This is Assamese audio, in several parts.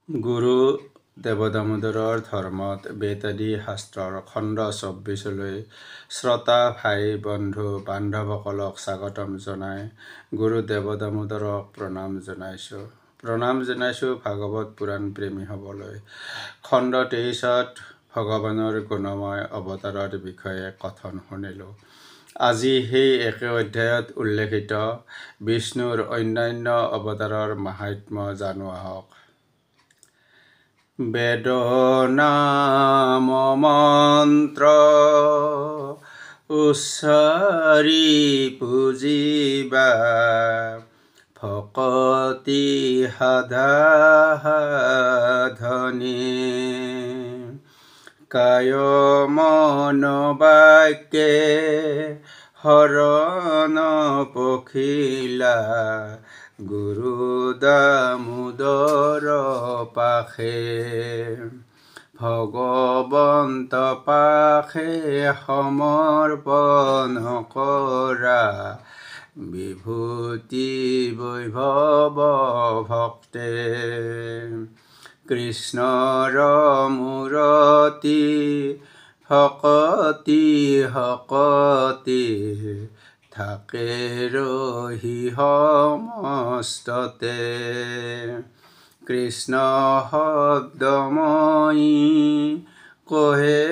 গুৰু দেৱদামোদৰৰ ধৰ্মত বেতাদী শাস্ত্ৰৰ খণ্ড ২৪লৈ শ্ৰোতা ভাই বন্ধু বান্ধৱসকলক স্বাগতম জনাই গুৰু দেৱদামোদৰক প্ৰণাম জনাইছোঁ। ভাগৱত পুৰাণ প্ৰেমীসকললৈ। খণ্ড ২৩ত ভগৱানৰ গুণময় অৱতাৰৰ বিষয়ে কথন শুনিলোঁ। আজি সেই একে অধ্যায়ত উল্লেখিত বিষ্ণুৰ অন্যান্য অৱতাৰৰ মাহাত্ম্য জানো আহক। বেদ নাম মন্ত্ৰ উচ্চাৰি পূজিবা ভকতি সাধনী কায় মন বাক্যে হৰণ পখিলা গুৰু দামোদৰ পাশে ভগৱন্ত পাশে সমৰ্পণ কৰা বিভূতি বৈভৱ ভক্তে কৃষ্ণৰ মূৰতি শকতি থাকে ৰহি সমস্ততে কৃষ্ণ শব্দময়ী কহে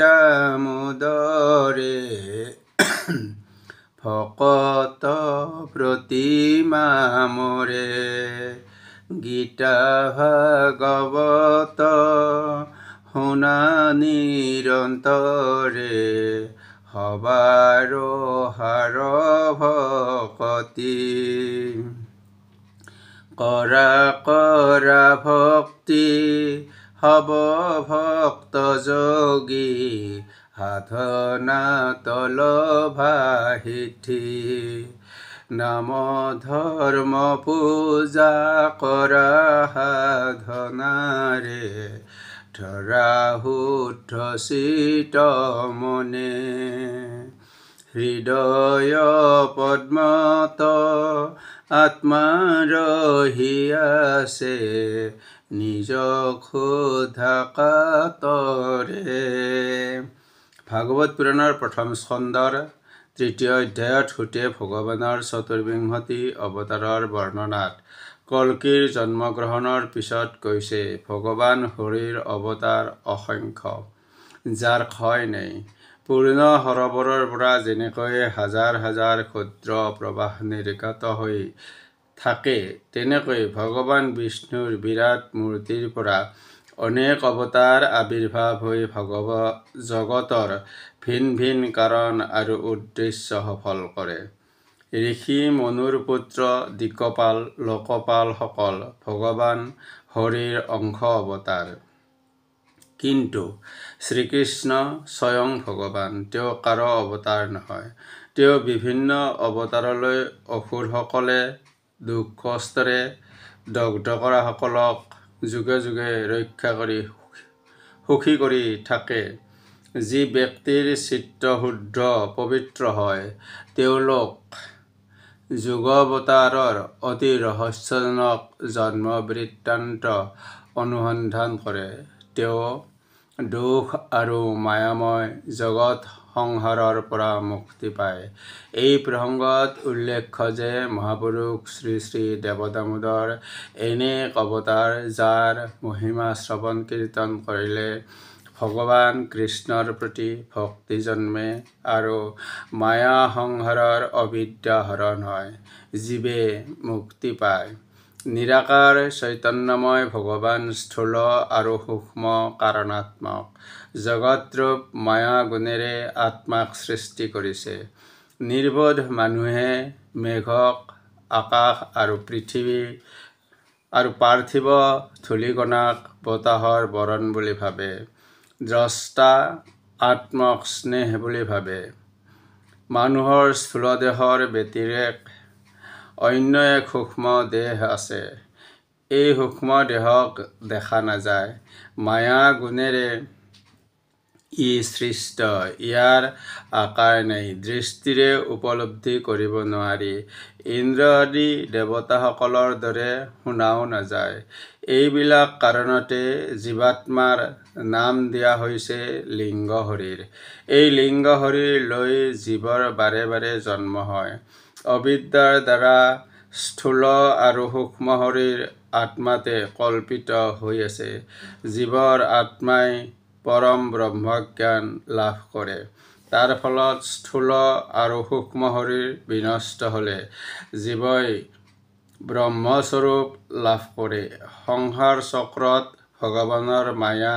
দামোদৰে ভকত প্ৰতিমা মৰে গীতা ভাগৱত শুনা নিৰন্তৰে সবাৰ হাৰ ভকতি কৰা ভক্তি হব ভক্ত যোগী সাধনা তলভা সিদ্ধি নাম ধৰ্ম পূজা কৰা সাধনাৰে ধৰা শুদ্ধ চিত মনে হৃদয় পদ্মত আত্মা ৰহি আছে নিজ ক্ষুধা কাতৰে। ভাগৱত পুৰাণৰ প্ৰথম স্কন্ধৰ ৩য় অধ্যায়ত সুতে ভগৱানৰ চতুৰ্বিংশতি অৱতাৰৰ বৰ্ণনাত কল্কীৰ জন্মগ্ৰহণৰ পিছত কৈছে ভগৱান হৰিৰ অৱতাৰ অসংখ্য যাৰ ক্ষয় নাই। পূৰ্ণ সৰোবৰৰ পৰা যেনেকৈ হাজাৰ হাজাৰ ক্ষুদ্ৰ প্ৰবাহ নিৰ্গত হৈ থাকে তেনেকৈ ভগৱান বিষ্ণুৰ বিৰাট মূৰ্তিৰ পৰা অনেক অৱতাৰ আবিৰ্ভাৱ হৈ জগতৰ ভিন ভিন কাৰণ আৰু উদ্দেশ্য সফল কৰে। ঋষি মনুৰ পুত্ৰ দিকপাল লোকপালসকল ভগৱান হৰিৰ অংশ অৱতাৰ। কিন্তু শ্ৰীকৃষ্ণ স্বয়ং ভগৱান, তেওঁ কাৰো অৱতাৰ নহয়। তেওঁ বিভিন্ন অৱতাৰলৈ অসুৰসকলে দুখ কষ্টেৰে দগ্ধ কৰাসকলক যুগে যুগে ৰক্ষা কৰি সুখী কৰি থাকে। যি ব্যক্তিৰ চিত্ত শুদ্ধ পবিত্ৰ হয় তেওঁলোক যুগাৱতাৰৰ অতি ৰহস্যজনক জন্ম বৃত্তান্ত অনুসন্ধান কৰে। তেওঁ দুখ আৰু মায়াময় জগত সংসাৰৰ পৰা মুক্তি পায়। এই প্ৰসংগত উল্লেখ্য যে মহাপুৰুষ শ্ৰী শ্ৰী দেৱদামোদৰ এনে এক অৱতাৰ যাৰ মহিমা শ্ৰৱণ কীৰ্তন কৰিলে ভগৱান কৃষ্ণৰ প্ৰতি ভক্তি জন্মে আৰু মায়া সংসাৰৰ অবিদ্যা হৰণ হয়, জীৱে মুক্তি পায়। নিৰাকাৰ চৈতন্যময় ভগৱান স্থূল আৰু সূক্ষ্ম কাৰণাত্মক জগতৰূপ মায়া গুণেৰে আত্মাক সৃষ্টি কৰিছে। নিৰ্বোধ মানুহে মেঘক আকাশ আৰু পৃথিৱী আৰু পাৰ্থিৱ ধূলিকণাক বতাহৰ বৰণ বুলি ভাবে। দ্ৰষ্টা আত্মক স্নেহ বুলি ভাবে। মানুহৰ স্থূল দেহৰ ব্যতিৰেক অন্য এক সূক্ষ্ম দেহ আছে। এই সূক্ষ্ম দেহক দেখা নাযায়। মায়া গুণেৰে ই সৃষ্ট, ইয়াৰ আকাৰ নাই, দৃষ্টিৰে উপলব্ধি কৰিব নোৱাৰি। ইন্দ্ৰ আদি দেৱতাসকলৰ দৰে শুনাও নাযায়। এইবিলাক কাৰণতে জীৱাত্মাৰ নাম দিয়া হৈছে লিংগ শৰীৰ। এই লিংগ শৰীৰ লৈ জীৱৰ বাৰে বাৰে জন্ম হয়। অবিদ্যাৰ দ্বাৰা স্থূল আৰু সূক্ষ্ম শৰীৰ আত্মাতে কল্পিত হৈ আছে। জীৱৰ আত্মাই পৰম ব্ৰহ্মজ্ঞান লাভ কৰে। তাৰ ফলত স্থূল আৰু সূক্ষ্ম শৰীৰ বিনষ্ট হ'লে জীৱই ব্ৰহ্মস্বৰূপ লাভ কৰে। সংসাৰ চক্ৰত ভগৱানৰ মায়া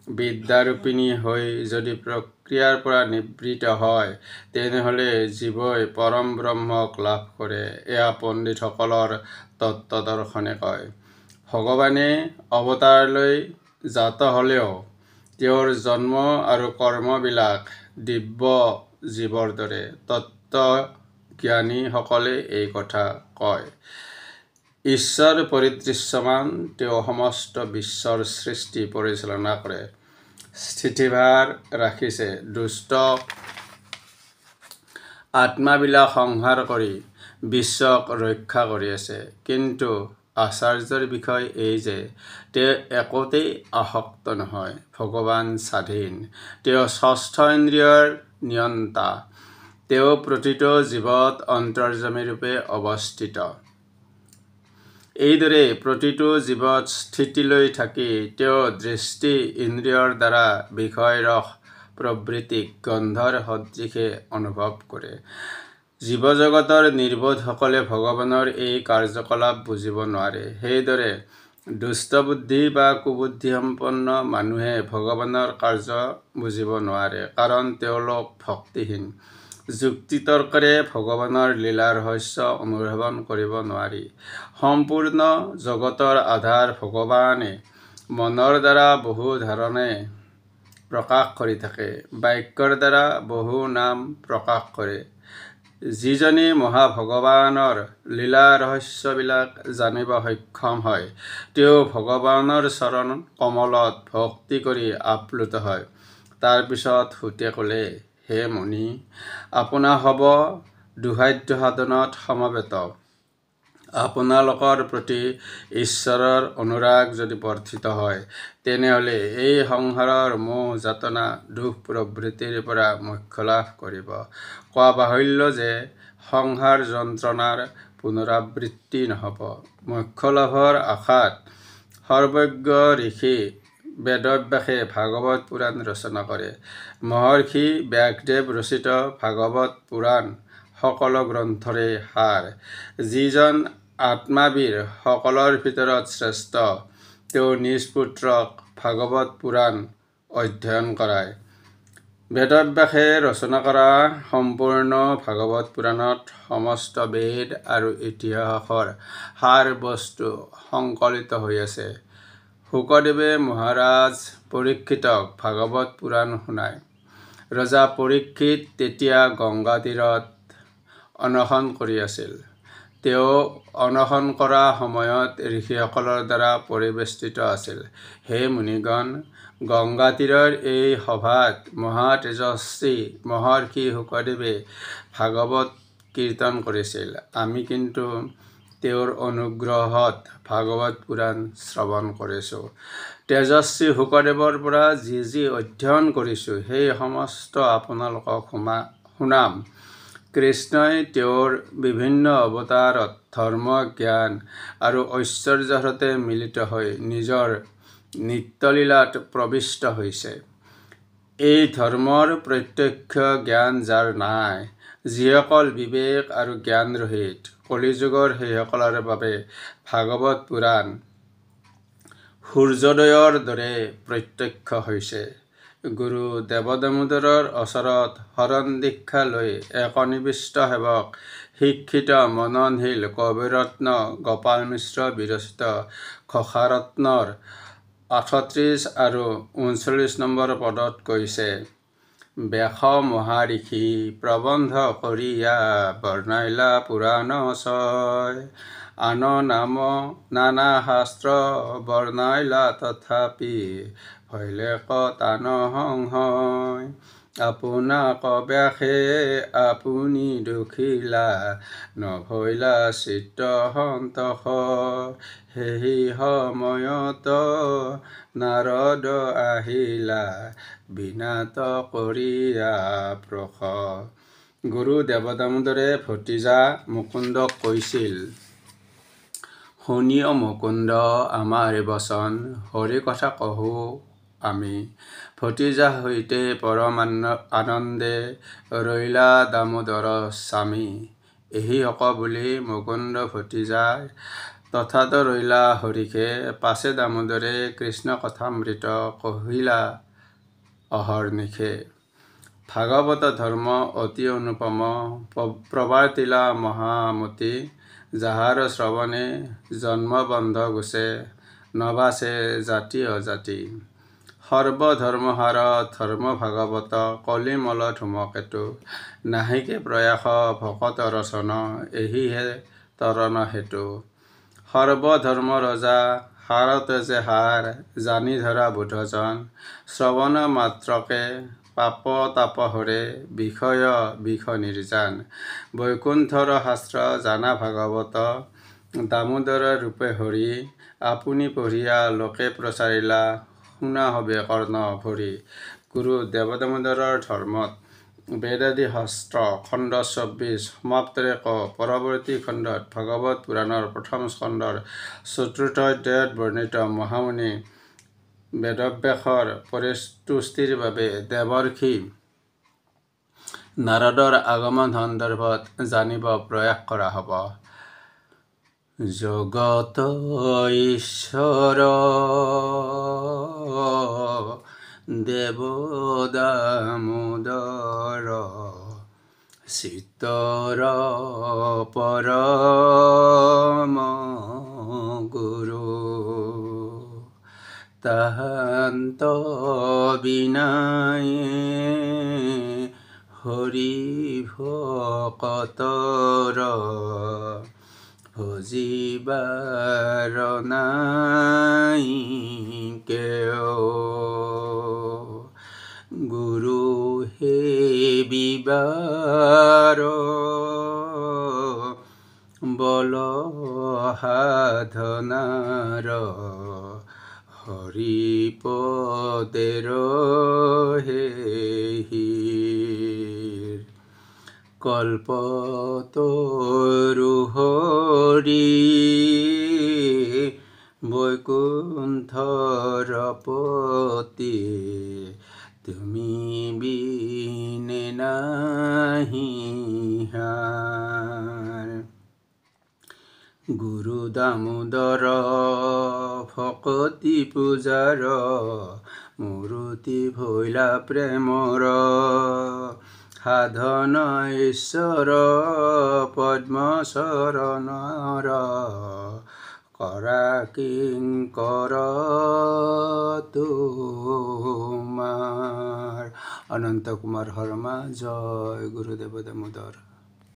বিদ্যাৰূপিণী হৈ যদি প্ৰক্ৰিয়াৰ পৰা নিবৃত্ত হয়, তেনেহ'লে জীৱই পৰম ব্ৰহ্মক লাভ কৰে। এয়া পণ্ডিতসকলৰ তত্ত্বদৰ্শনে কয়। ভগৱানে অৱতাৰলৈ জাত হ'লেও তেওঁৰ জন্ম আৰু কৰ্মবিলাক দিব্য জীৱৰ দৰে। তত্ত্বজ্ঞানীসকলে এই কথা কয়। ঈশ্বৰ পৰিদৃশ্যমান, তেওঁ সমস্ত বিশ্বৰ সৃষ্টি পৰিচালনা কৰে, স্থিতিভাৰ ৰাখিছে, দুষ্ট আত্মাবিলাক সংহাৰ কৰি বিশ্বক ৰক্ষা কৰি আছে। কিন্তু আশ্চৰ্যৰ বিষয় এই যে তেওঁ একোতেই আসক্ত নহয়। ভগৱান স্বাধীন, তেওঁ ষষ্ঠ ইন্দ্ৰিয়ৰ নিয়ন্তা, তেওঁ প্ৰতিটো জীৱত অন্তৰ্যামী ৰূপে অৱস্থিত। এইদৰে প্ৰতিটো জীৱত স্থিতি লৈ থাকি তেওঁ দৃষ্টি ইন্দ্ৰিয়ৰ দ্বাৰা বিষয় ৰস প্ৰবৃত্তিক গন্ধৰ সদৃশে অনুভৱ কৰে। জীৱজগতৰ নিৰ্বোধসকলে ভগৱানৰ এই কাৰ্যকলাপ বুজিব নোৱাৰে। সেইদৰে দুষ্টবুদ্ধি বা কুবুদ্ধিসম্পন্ন মানুহে ভগৱানৰ কাৰ্য বুজিব নোৱাৰে, কাৰণ তেওঁলোক ভক্তিহীন। যুক্তিতৰ্কেৰে ভগৱানৰ লীলা ৰহস্য অনুধাৱন কৰিব নোৱাৰি। সম্পূৰ্ণ জগতৰ আধাৰ ভগৱানে মনৰ দ্বাৰা বহু ধৰণে প্ৰকাশ কৰি থাকে, বাক্যৰ দ্বাৰা বহু নাম প্ৰকাশ কৰে। যিজনে মহাভগৱানৰ লীলা ৰহস্যবিলাক জানিব সক্ষম হয়, তেওঁ ভগৱানৰ চৰণ কমলত ভক্তি কৰি আপ্লুত হয়। তাৰ পিছত সূতে ক'লে, হে মুনি, আপোনা হ'ব দুঃসাধ্য সাধনত সমবেত। আপোনালোকৰ প্ৰতি ঈশ্বৰৰ অনুৰাগ যদি বৰ্ধিত হয়, তেনেহ'লে এই সংসাৰৰ মোহ যাতনা দুখ প্ৰবৃত্তিৰ পৰা মোক্ষ লাভ কৰিব। কোৱা বাহুল্য যে সংসাৰ যন্ত্ৰণাৰ পুনৰাবৃত্তি নহ'ব। মোক্ষ লাভৰ আশাত সৰ্বজ্ঞ ঋষি বেদব্যাসে ভাগৱত পুৰাণ ৰচনা কৰে। মহৰ্ষি ব্যাসদেৱ ৰচিত ভাগৱত পুৰাণ সকলো গ্ৰন্থৰে সাৰ। যিজন আত্মাবীৰ সকলৰ ভিতৰত শ্ৰেষ্ঠ, তেওঁ নিজ পুত্ৰক ভাগৱত পুৰাণ অধ্যয়ন কৰায়। বেদব্যাসে ৰচনা কৰা সম্পূৰ্ণ ভাগৱত পুৰাণত সমস্ত বেদ আৰু ইতিহাসৰ সাৰ বস্তু সংকলিত হৈ আছে। শুকদেৱে মহাৰাজ পৰীক্ষিতক ভাগৱত পুৰাণ শুনায়। ৰজা পৰীক্ষিত তেতিয়া গংগা তীৰত অনশন কৰি আছিল। তেওঁ অনশন কৰা সময়ত ঋষিসকলৰ দ্বাৰা পৰিবেষ্টিত আছিল। হে মুনিগণ, গংগা তীৰৰ এই সভাত মহাতেজস্বী মহৰ্ষি শুকদেৱে ভাগৱত কীৰ্তন কৰিছিল। আমি কিন্তু তেওঁৰ অনুগ্ৰহত ভাগৱত পুৰাণ শ্ৰৱণ কৰিছোঁ। তেজস্বী শুকদেৱৰ পৰা যি অধ্যয়ন কৰিছোঁ, সেই সমস্ত আপোনালোকক শুনাম। কৃষ্ণই তেওঁৰ বিভিন্ন অৱতাৰত ধৰ্ম, জ্ঞান আৰু ঐশ্বৰ্যৰ সৈতে মিলিত হৈ নিজৰ নিত্যলীলাত প্ৰবিষ্ট হৈছে। এই ধৰ্মৰ প্ৰত্যক্ষ জ্ঞান যাৰ নাই, যিসকল বিবেক আৰু জ্ঞান ৰহিত, কলিযুগৰ সেইসকলৰ বাবে ভাগৱত পুৰাণ সূৰ্যোদয়ৰ দৰে প্ৰত্যক্ষ হৈছে। গুৰু দেৱদামোদৰৰ ওচৰত শৰণ দীক্ষা লৈ একনিষ্ঠ সেৱক শিক্ষিত মননশীল কবিৰত্ন গোপাল মিশ্ৰ বিৰচিত ঘোষাৰত্নৰ 38 আৰু 39 নম্বৰ পদত কৈছে, ব্যাস মহাঋষি প্ৰবন্ধ কৰিয়া বৰ্ণাইলা পুৰাণ ছয়। আন নাম নানা শাস্ত্ৰ বৰ্ণাইলা তথাপি ভৈলে কতান সংশয়। আপোনাক ব্যাসে আপুনি দুখিলা নভৈলা চিত্ত সন্তোষ সেই সময়ত নাৰদ আহিলা বিনাত কৰিয়া প্ৰস। গুৰু দেৱদামোদৰে ভতিজা মুকুন্দক কৈছিল, শুনিও মুকুন্দ আমাৰ বচন, হৰি কথা কহো আমি। ভতিজা সৈতে পৰম আনন্দে ৰৈলা দামোদৰ স্বামী। এহি হক বুলি মুকুন্দ ভতিজাই তথাৎ ৰৈলা হৰিষে, পাছে দামোদৰে কৃষ্ণ কথামৃত কহিলা অহৰ্নিশে। ভাগৱত ধৰ্ম অতি অনুপম প্ৰবাৰ্তিলা মহামতি, যাহাৰ শ্ৰৱণে জন্মবন্ধ গুচে নবাচে জাতি অজাতি। সৰ্বধৰ্মহাৰ ধৰ্ম ভাগৱত কলিমল ধূমকেতু, নাহিকে প্ৰয়াস ভকতৰ ৰচন এহিহে তৰণ হেতু। সৰ্বধৰ্ম ৰজা হাৰতে যে হাৰ, জানি ধৰা বুধজন শ্ৰৱণ মাত্ৰকে পাপ তাপ হৰে বিষয় বিষ নিৰ্জান। বৈকুণ্ঠৰ শাস্ত্ৰ জানা ভাগৱত দামোদৰ ৰূপে হৰি, আপুনি পঢ়িয়া লোকে প্ৰচাৰিলা শুনা হবে কৰ্ণ ভৰি। গুৰু দেৱদামোদৰৰ ধৰ্মত বেদাদি শাস্ত্ৰ খণ্ড ২৪ সমাপ্তৰে ক পৰৱৰ্তী খণ্ডত ভাগৱত পুৰাণৰ প্ৰথম স্কন্ধৰ ৪ৰ্থ অধ্যায়ত বৰ্ণিত মহামুনি বেদব্যাসৰ পৰিতুষ্টিৰ বাবে দেৱৰ্ষি নাৰদৰ আগমন সন্দৰ্ভত জানিব প্ৰয়াস কৰা হ'ব। জগত ঈশ্বৰ দেৱ দামোদৰ, চিত্তৰ পৰম গুৰু, তাহান্ত বিনাই হৰি ভকতৰ, ভজিবাৰ নাই কেও। গুৰু সেবিবাৰ বল সাধনাৰ, হৰিপদেৰ হেহিৰ। কল্পতৰু হৰি বৈকুণ্ঠৰ পতি, তুমি বিনে নাহি হাৰ। গুৰু দামোদৰ ভকতি পূজাৰ, মূৰ্তি ভৈলা প্ৰেমৰ, সাধন ঈশ্বৰ পদ্ম চৰণৰ, কৰা কিংকৰ তোমাৰ। অনন্ত কুমাৰ শৰ্মা। জয় গুৰুদেৱ দামোদৰ।